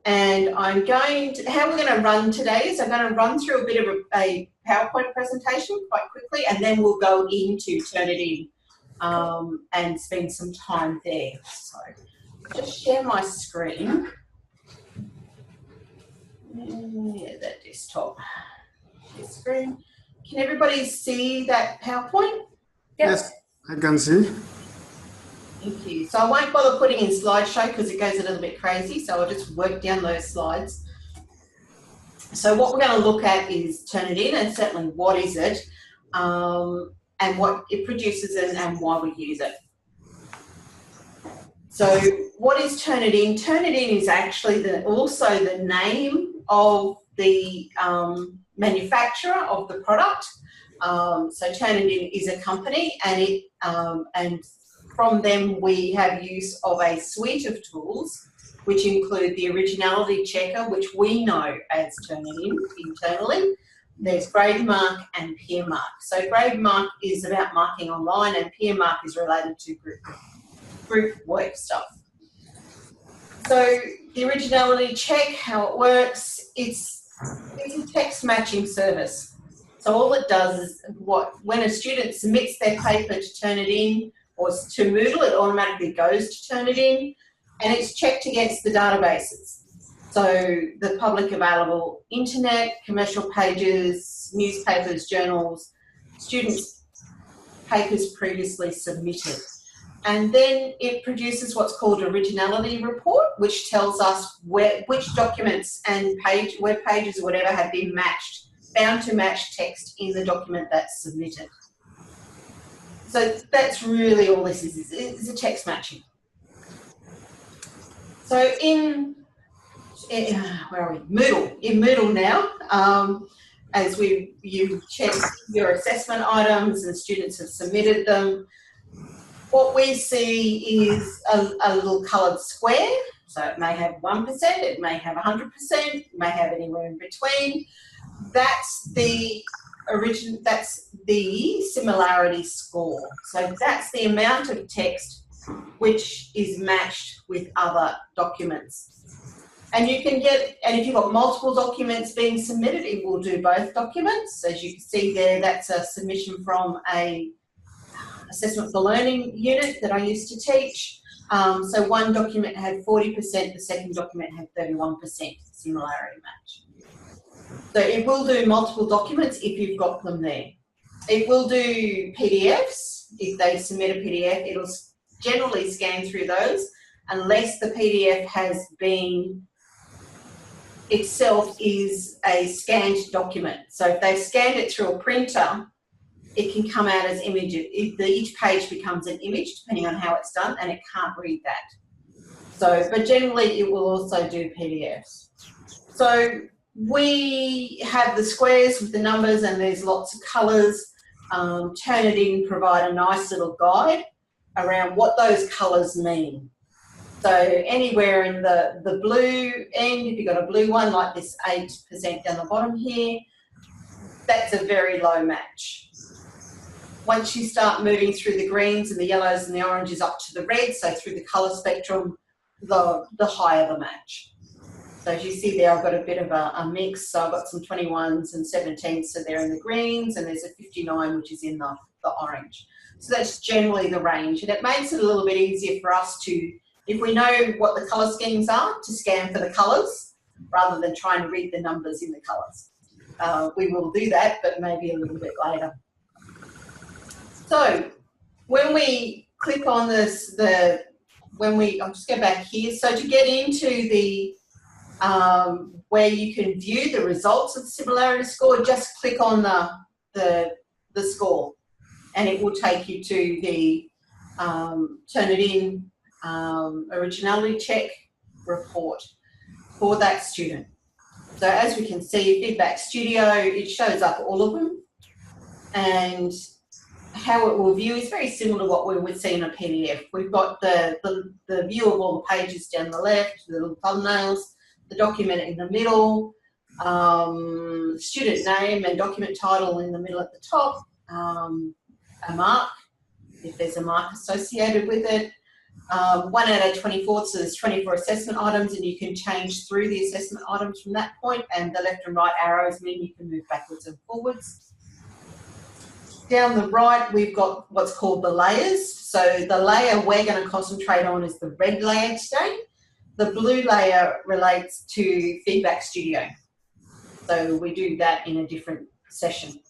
and how we're going to run today is I'm going to run through a bit of a PowerPoint presentation quite quickly, and then we'll go into Turnitin and spend some time there. So just share my screen. Yeah, that desktop. Share screen. Can everybody see that PowerPoint? Yep. Yes, I can see. Thank you. So I won't bother putting in slideshow because it goes a little bit crazy, so I'll just work down those slides. So what we're going to look at is Turnitin, and certainly what is it, and what it produces and why we use it. So what is Turnitin? Turnitin is actually also the name of the manufacturer of the product. So Turnitin is a company, and from them we have use of a suite of tools which include the originality checker, which we know as Turnitin internally. There's grade mark and peer mark. So grade mark is about marking online, and peer mark is related to group work stuff. So the originality check, how it works, it's a text matching service. So all it does is when a student submits their paper to Turnitin or to Moodle, it automatically goes to Turnitin, and it's checked against the databases. So the public available internet, commercial pages, newspapers, journals, students' papers previously submitted. And then it produces what's called originality report, which tells us which documents and web pages or whatever have been found to match text in the document that's submitted. So that's really all this is. It's a text matching. So where are we? Moodle. In Moodle now, as you check your assessment items and students have submitted them, what we see is a little coloured square. So it may have 1%, it may have 100%, it may have anywhere in between. That's the similarity score. So that's the amount of text which is matched with other documents. And you can and if you've got multiple documents being submitted, it will do both documents. As you can see there, that's a submission from a assessment for learning unit that I used to teach. So one document had 40%, the second document had 31% similarity match. So it will do multiple documents if you've got them there. It will do PDFs. If they submit a PDF, it'll generally scan through those unless the PDF has been itself is a scanned document. So if they've scanned it through a printer, it can come out as images. Each page becomes an image depending on how it's done, and it can't read that. So, but generally it will also do PDFs. So we have the squares with the numbers, and there's lots of colours. Turnitin provide a nice little guide around what those colours mean. So anywhere in the blue end, if you've got a blue one like this 8% down the bottom here, that's a very low match. Once you start moving through the greens and the yellows and the oranges up to the red, so through the colour spectrum, the higher the match. So as you see there, I've got a bit of a mix. So I've got some 21s and 17s, so they're in the greens, and there's a 59 which is in the orange. So that's generally the range, and it makes it a little bit easier for us to, if we know what the colour schemes are, to scan for the colours rather than trying to read the numbers in the colours. We will do that, but maybe a little bit later. So when we click on this, I'll just go back here. So to get into the where you can view the results of the similarity score, just click on the score, and it will take you to the Turnitin originality check report for that student. So as we can see, Feedback Studio, it shows up all of them, and how it will view is very similar to what we would see in a PDF. We've got the view of all the pages down the left, the little thumbnails, the document in the middle, student name and document title in the middle at the top, a mark, if there's a mark associated with it, 1 out of 24, so there's 24 assessment items, and you can change through the assessment items from that point, and the left and right arrows mean you can move backwards and forwards. Down the right, we've got what's called the layers. So the layer we're going to concentrate on is the red layer today. The blue layer relates to Feedback Studio. So we do that in a different session.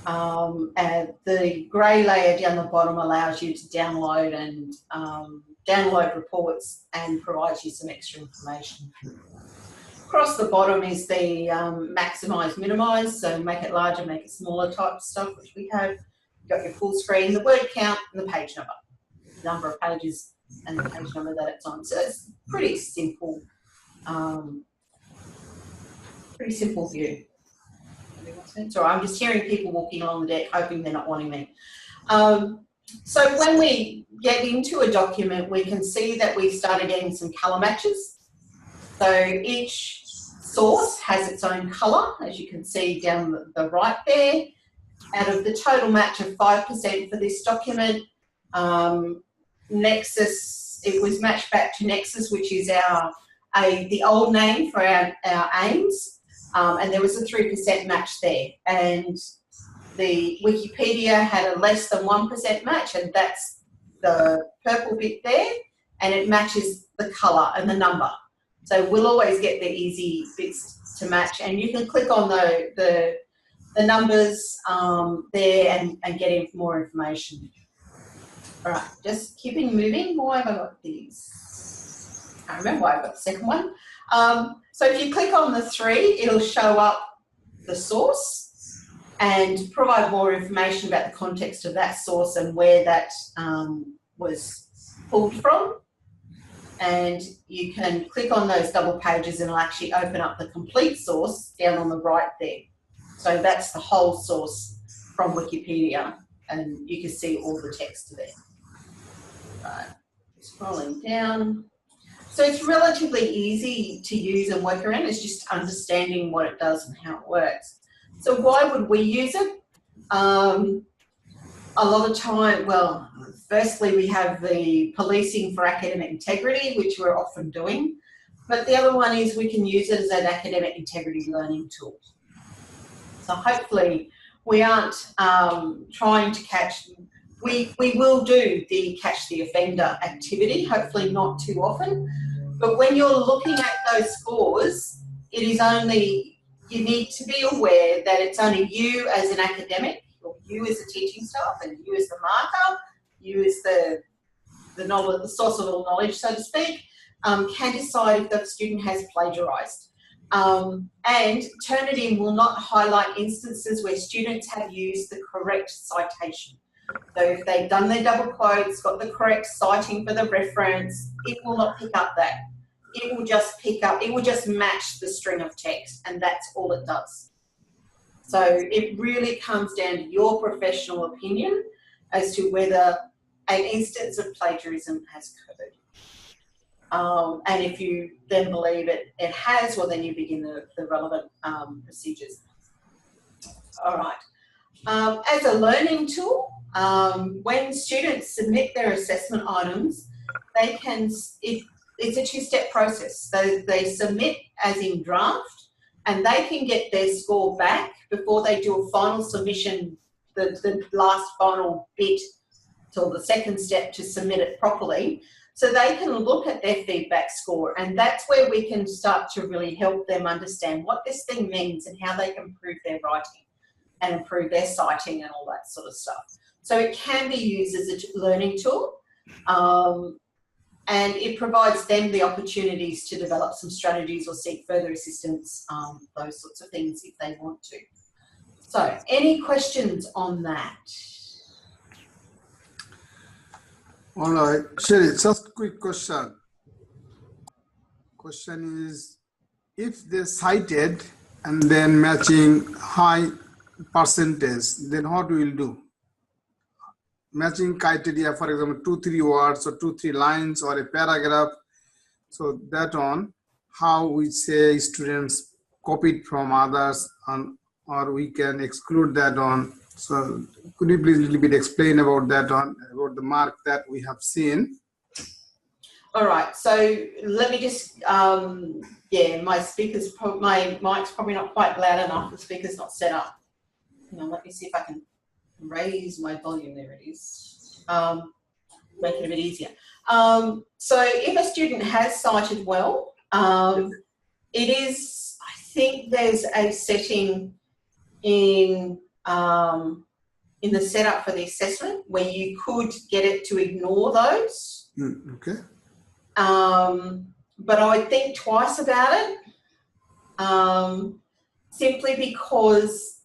And the grey layer down the bottom allows you to download and download reports and provides you some extra information. Across the bottom is the maximise, minimise, so make it larger, make it smaller type stuff, which we have. You've got your full screen, the word count, and the page number of pages and the page number that it's on. So it's pretty simple view. So I'm just hearing people walking along the deck, hoping they're not wanting me. So when we get into a document, we can see that we've started getting some colour matches. So each source has its own colour, as you can see down the right there. Out of the total match of 5% for this document, Nexus, it was matched back to Nexus, which is the old name for our aims, and there was a 3% match there. And the Wikipedia had a less than 1% match, and that's the purple bit there, and it matches the colour and the number. So we'll always get the easy bits to match, and you can click on the numbers there and get more information. All right, just keeping moving. Why have I got these? I can't remember why I've got the second one. So if you click on the 3, it'll show up the source and provide more information about the context of that source and where that was pulled from. And you can click on those double pages and it'll actually open up the complete source down on the right there. So that's the whole source from Wikipedia, and you can see all the text there. Right, scrolling down. So it's relatively easy to use and work around. It's just understanding what it does and how it works. So why would we use it? A lot of time, well, firstly, we have the policing for academic integrity, which we're often doing. But the other one is we can use it as an academic integrity learning tool. So hopefully we aren't trying to catch, we will do the catch the offender activity, hopefully not too often. But when you're looking at those scores, it is only, you need to be aware that it's only you as an academic, or you as a teaching staff, and you as the marker, you as the knowledge, the source of all knowledge, so to speak, can decide if the student has plagiarised. And Turnitin will not highlight instances where students have used the correct citation. So if they've done their double quotes, got the correct citing for the reference, it will not pick up that. It will just pick up, it will just match the string of text, and that's all it does. So it really comes down to your professional opinion as to whether an instance of plagiarism has occurred. And if you then believe it has, well, then you begin the relevant procedures. All right. As a learning tool, when students submit their assessment items, they can, it's a two-step process. So they submit as in draft, and they can get their score back before they do a final submission, the last final bit, till the second step to submit it properly. So they can look at their feedback score, and that's where we can start to really help them understand what this thing means and how they can improve their writing and improve their citing and all that sort of stuff. So it can be used as a learning tool, and it provides them the opportunities to develop some strategies or seek further assistance, those sorts of things if they want to. So any questions on that? All right, Sherry, just a quick question. Question is, if they cited and then matching high percentage, then what we will do? Matching criteria, for example, 2-3 words or 2-3 lines or a paragraph. So that on how we say students copied from others, or we can exclude that on. So could you please a little bit explain about that on, about the mark that we have seen? All right, so let me just, yeah, my mic's probably not quite loud enough. The speaker's not set up. Hang on, let me see if I can raise my volume. There it is. Make it a bit easier. So if a student has cited well, it is, I think there's a setting in the setup for the assessment where you could get it to ignore those. Okay. But I would think twice about it, simply because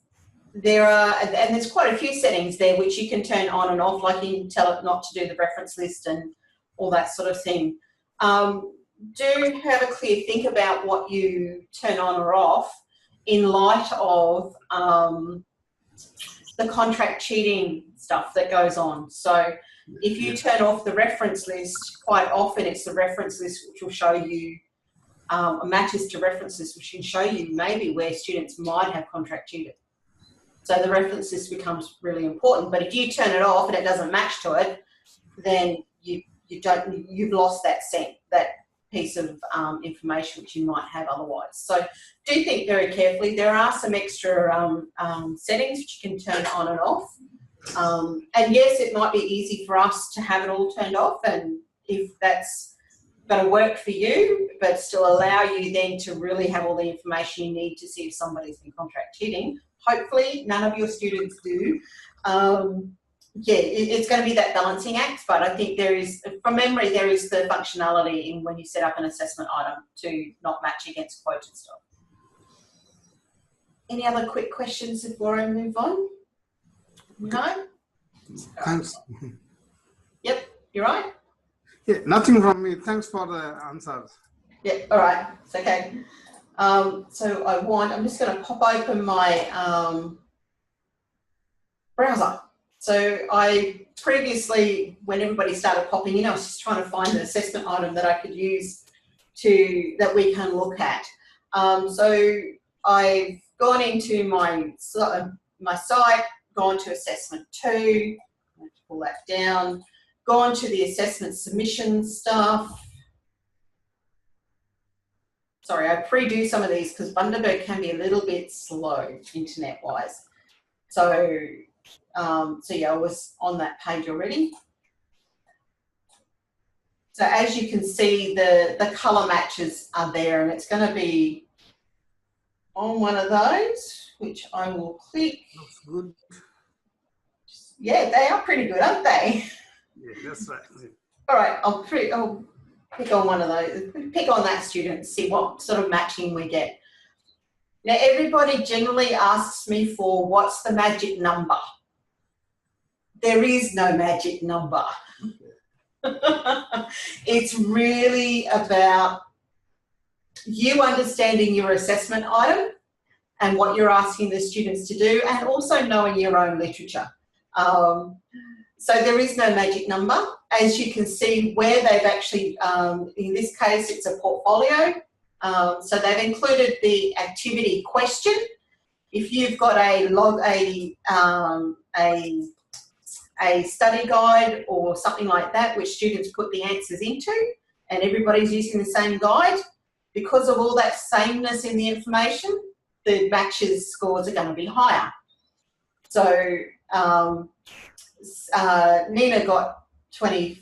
there are, and there's quite a few settings there which you can turn on and off, like you can tell it not to do the reference list and all that sort of thing. Do have a clear think about what you turn on or off in light of the contract cheating stuff that goes on. So if you turn off the reference list, quite often it's the reference list which will show you matches to references, which can show you maybe where students might have contract cheated. So the reference list becomes really important. But if you turn it off and it doesn't match to it, then you've lost that piece of information which you might have otherwise. So do think very carefully. There are some extra settings which you can turn on and off. And yes, it might be easy for us to have it all turned off, and if that's going to work for you, but still allow you then to really have all the information you need to see if somebody's been contract cheating. Hopefully none of your students do. Yeah, it's going to be that balancing act, but I think there is, from memory, there is the functionality in when you set up an assessment item to not match against quoted stuff. Any other quick questions before I move on? No? Thanks. Yep, you're right. Yeah, nothing from me. Thanks for the answers. Yeah, all right, it's okay. So I'm just going to pop open my browser. So I previously, when everybody started popping in, I was just trying to find an assessment item that I could use that we can look at. So I've gone into my site, gone to assessment 2, I'm going to pull that down, gone to the assessment submission stuff. Sorry, I pre-do some of these because Bundaberg can be a little bit slow internet-wise. So yeah, I was on that page already. So as you can see, the colour matches are there, and it's going to be on one of those, which I will click. Looks good. Yeah, they are pretty good, aren't they? Yeah, that's right. All right, I'll pick on one of those. Pick on that student and see what sort of matching we get. Now, everybody generally asks me for what's the magic number. There is no magic number. It's really about you understanding your assessment item and what you're asking the students to do, and also knowing your own literature. So there is no magic number. As you can see where they've actually, in this case, it's a portfolio. So they've included the activity question. If you've got a study guide or something like that, which students put the answers into, and everybody's using the same guide, because of all that sameness in the information, the matches scores are going to be higher. So Nina got 24%,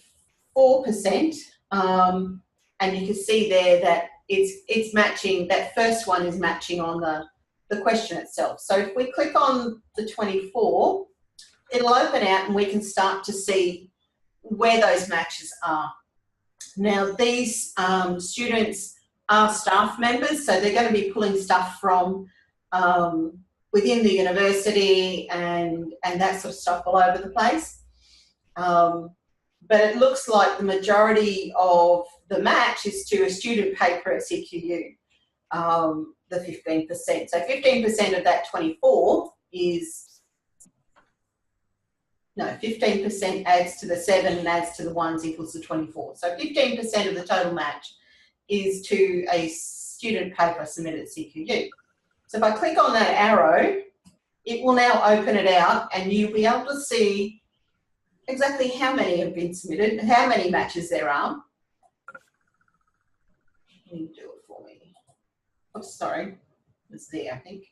and you can see there that it's matching, that first one is matching on the question itself. So if we click on the 24, it'll open out and we can start to see where those matches are. Now these students are staff members, so they're going to be pulling stuff from within the university and that sort of stuff all over the place. But it looks like the majority of the match is to a student paper at CQU, the 15%. So 15% of that 24 is, no, 15% adds to the 7 and adds to the 1s equals to 24. So 15% of the total match is to a student paper submitted at CQU. So if I click on that arrow, it will now open it out and you'll be able to see exactly how many have been submitted, how many matches there are. Can you do it for me? Oh, sorry. It's there, I think.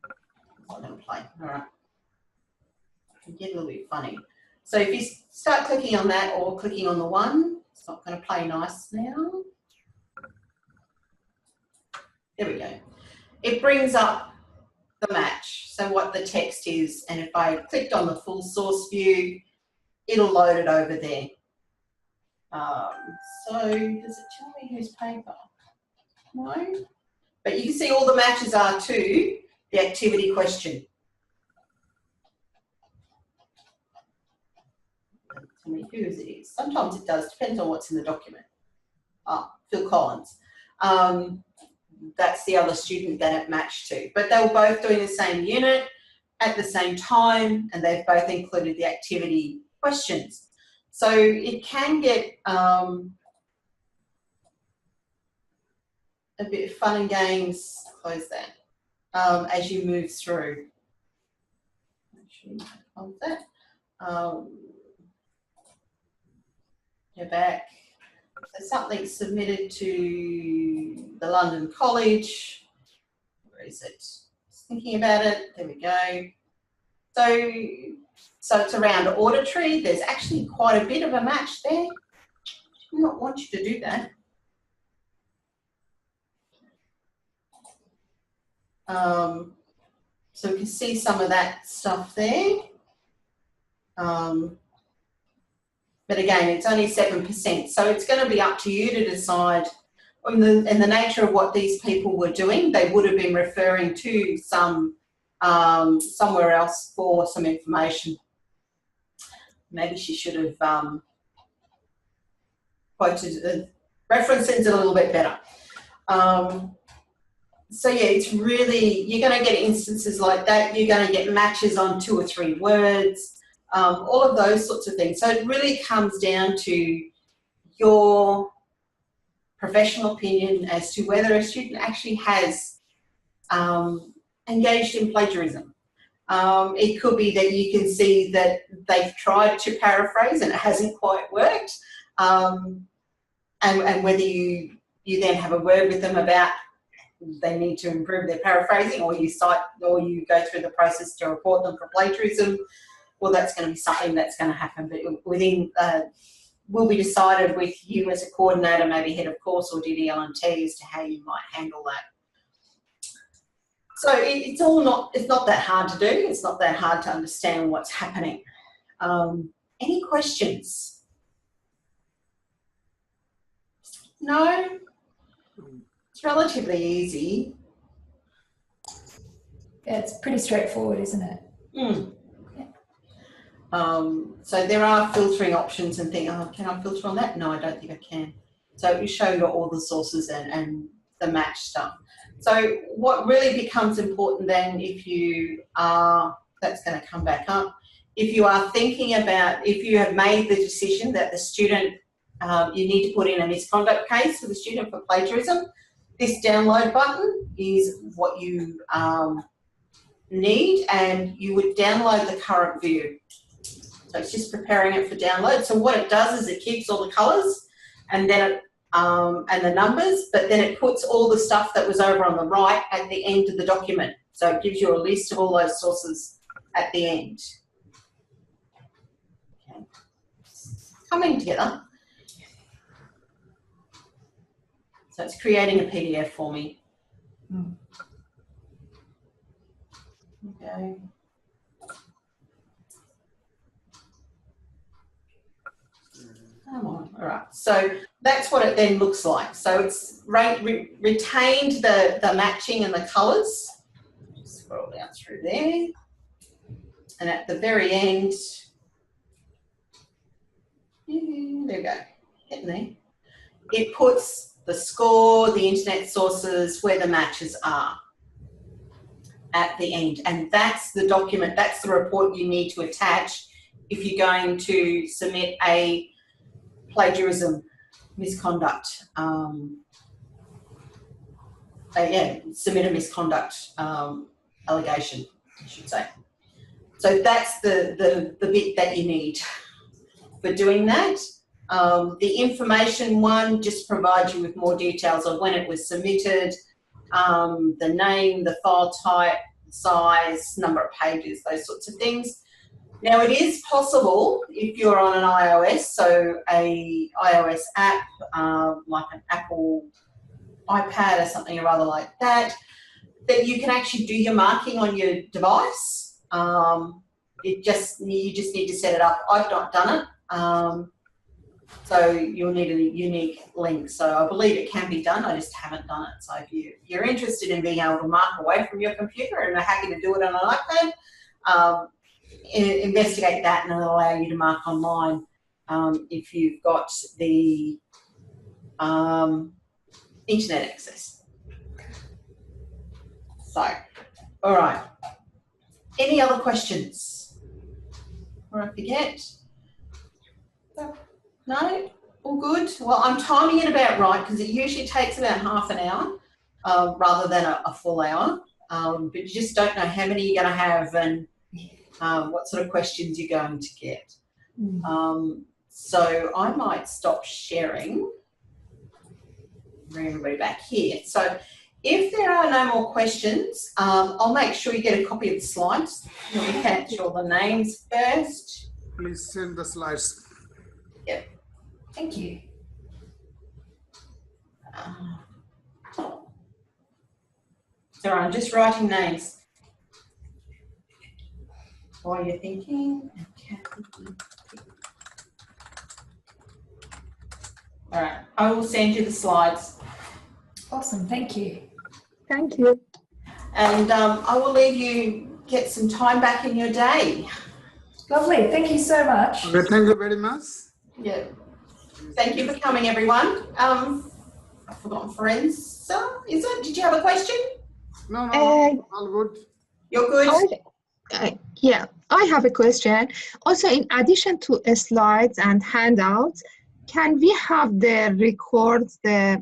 I'm not going to play. All right. It can get a little bit funny. So if you start clicking on that or clicking on the one, it's not going to play nice now. There we go. It brings up the match, so what the text is, and if I clicked on the full source view, it'll load it over there. So does it tell me whose paper? No. But you can see all the matches are to the activity question. Tell me whose it is. Sometimes it does, depends on what's in the document. Phil Collins. That's the other student that it matched to. But they were both doing the same unit at the same time, and they've both included the activity questions. So it can get a bit of fun and games, close that, as you move through. Actually, close that. Go back. So something submitted to the London College. Where is it? Just thinking about it. There we go. So it's around auditory. There's actually quite a bit of a match there. I do not want you to do that. So we can see some of that stuff there. But again, it's only 7%. So it's going to be up to you to decide. And the nature of what these people were doing, they would have been referring to some somewhere else for some information. Maybe she should have quoted, referenced it a little bit better. So yeah, it's really, you're going to get instances like that. You're going to get matches on 2 or 3 words. All of those sorts of things. So it really comes down to your professional opinion as to whether a student actually has engaged in plagiarism. It could be that you can see that they've tried to paraphrase and it hasn't quite worked, and whether you then have a word with them about they need to improve their paraphrasing, or you go through the process to report them for plagiarism. Well, that's going to be something that's going to happen, but within will be decided with you as a coordinator, maybe head of course or DDL&T, as to how you might handle that. So it's not that hard to do. It's not that hard to understand what's happening. Any questions? No? It's relatively easy. Yeah, it's pretty straightforward, isn't it? Mm. So there are filtering options and things. Oh, can I filter on that? No, I don't think I can. So it will show you all the sources and the match stuff. So what really becomes important then, if you are, that's going to come back up, if you are thinking about, if you have made the decision that the student, you need to put in a misconduct case for the student for plagiarism, this download button is what you need, and you would download the current view. So it's just preparing it for download. So what it does is it keeps all the colours and then and the numbers, but then it puts all the stuff that was over on the right at the end of the document. So it gives you a list of all those sources at the end. Okay. Coming together. So it's creating a PDF for me. Okay. Come on. All right. So that's what it then looks like. So it's retained the matching and the colours. Just scroll down through there. And at the very end, there we go. Getting there. It puts the score, the internet sources, where the matches are at the end. And that's the document, that's the report you need to attach if you're going to submit a plagiarism misconduct, submit a misconduct allegation, I should say. So that's the bit that you need for doing that. The information one just provides you with more details of when it was submitted, the name, the file type, size, number of pages, those sorts of things. Now, it is possible if you're on an iOS, so a iOS app like an Apple iPad or something or other like that, that you can actually do your marking on your device. You just need to set it up. I've not done it. So you'll need a unique link. So I believe it can be done. I just haven't done it. So if you're interested in being able to mark away from your computer and are happy to do it on an iPad, investigate that, and it'll allow you to mark online if you've got the internet access. So, all right. Any other questions? Or I forget? No? All good? Well, I'm timing it about right because it usually takes about half an hour rather than a full hour. But you just don't know how many you're going to have and what sort of questions you're going to get. So I might stop sharing. Bring everybody back here. So if there are no more questions, I'll make sure you get a copy of the slides. Let me catch all the names first. Please send the slides. Yep. Thank you. Sorry, I'm just writing names while you're thinking. All right, I will send you the slides. Awesome. Thank you. Thank you. And I will leave you get some time back in your day. Lovely. Thank you so much. Okay, thank you very much. Yeah. Thank you for coming, everyone. I've forgotten friends. Is it? Did you have a question? No, all good. You're good? Yeah, I have a question. Also, in addition to slides and handouts, can we have the records, I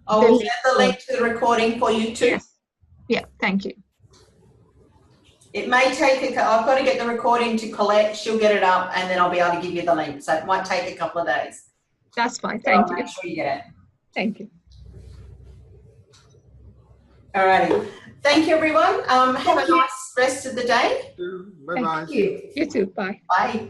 will send the link to the recording for you too. Yes. Yeah, thank you. It may take I've got to get the recording to Colette. She'll get it up and then I'll be able to give you the link. So it might take a couple of days. That's fine. So Thank I'll you. make sure you get it. Thank you. Alrighty. Thank you, everyone. Have a nice rest of the day. Bye-bye. Thank you. You too. Bye. Bye.